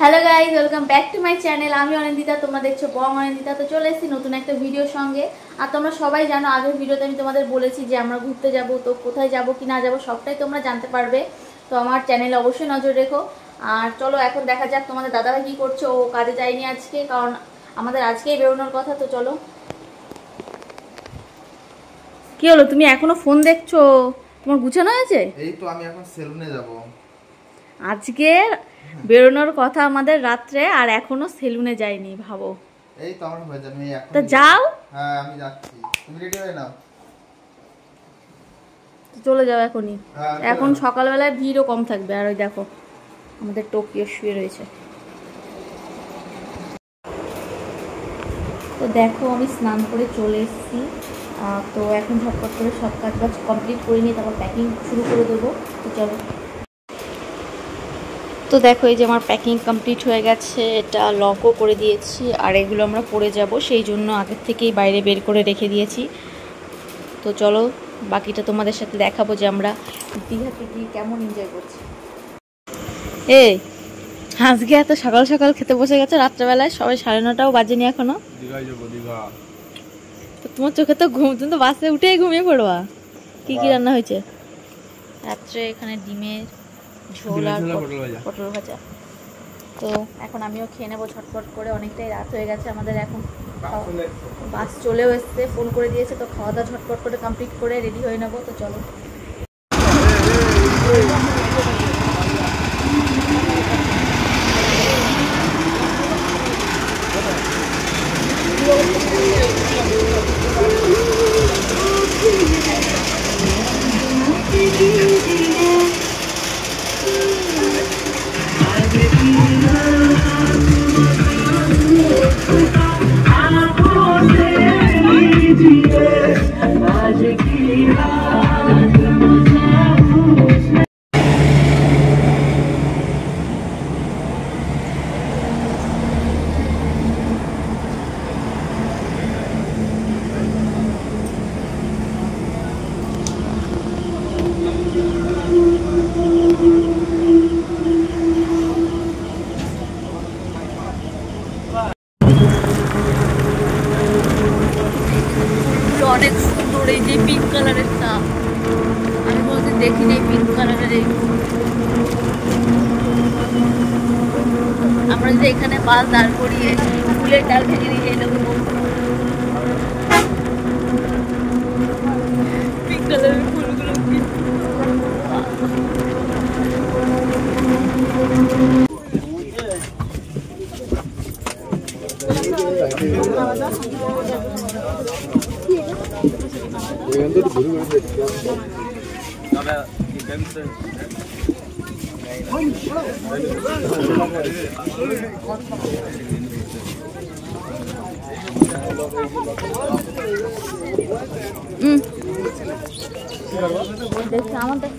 Hello guys, welcome back to my channel. আমি অনিন্দিতা, তোমরা দেখছো বং অনিন্দিতা। তো চলে এসেছি নতুন একটা ভিডিওর সঙ্গে। আর তোমরা সবাই জানো, আগের ভিডিওতে আমি তোমাদের বলেছি যে আমরা ঘুরতে যাব, তো কোথায় যাব কি না যাব সবটাই তোমরা জানতে পারবে। তো আমার চ্যানেলে অবশ্যই নজর রেখো। আর চলো এখন দেখা যাক তোমাদের দাদাভাই কী করছো। ও কাজে যায়নি আজকে, কারণ আমাদের আজকেই বেরোনোর কথা। তো চলো। কি হলো, তুমি এখনো ফোন দেখছো? তোমার গুছানো হয়েছে? এই তো আমি এখন সেলুনে যাব। আজকে বেরোনোর কথা আমাদের রাত্রে, আর এখনো সেলুনে যাইনি, ভাবো। এই তো আমার হয়ে যাবে, আমি এখন তো যাও। হ্যাঁ আমি যাচ্ছি, তুমি রেডি হয়ে নাও। চলে যাও এখনই। এখন সকালবেলায় ভিড়ও কম থাকবে। আর ওই দেখো আমাদের টোকিও শুয়ে রয়েছে। তো দেখো আমি স্নান করে চলে এসেছি। তো এখন ঝটপট করে সব কাজ বাজ কমপ্লিট করে নিয়ে তারপর প্যাকিং শুরু করে দেবো। তো চলো। তো দেখো এই যে আমার প্যাকিং কমপ্লিট হয়ে গেছে, এটা লকও করে দিয়েছি। আর এগুলো আমরা পরে যাব, সেই জন্য আগের থেকেই বাইরে বের করে রেখে দিয়েছি। তো চলো বাকিটা তোমাদের সাথে দেখাবো যে আমরা দীঘাতে গিয়ে কেমন এনজয় করছি। আজকে এত সকাল সকাল খেতে বসে গেছে রাত্রেবেলায়, সবাই 9:30টাও বাজেনি এখনো। তো তোমার চোখে তো ঘুম, তুমি তো বাসে উঠেই ঘুমিয়ে পড়বা। কি কি রান্না হয়েছে রাত্রে? এখানে ডিমের ঝোল আর পটল ভাজা। তো এখন আমিও খেয়ে নেবো ঝটপট করে, অনেকটাই রাত হয়ে গেছে আমাদের। এখন বাস চলেও এসছে, ফোন করে দিয়েছে। তো খাওয়া দাওয়া ঝটপট করে কমপ্লিট করে রেডি হয়ে নেবো। তো চলো। অনেক সুন্দর এই যে পিঙ্ক কালারেরটা, আমি বলতে দেখিনি পিঙ্ক কালারের। এই আমরা যদি এখানে বাস দাঁড় করিয়ে ফুলের ডাল ভেঙে দিয়ে এরকম পিঙ্ক কালারের ফুলগুলো আমাদের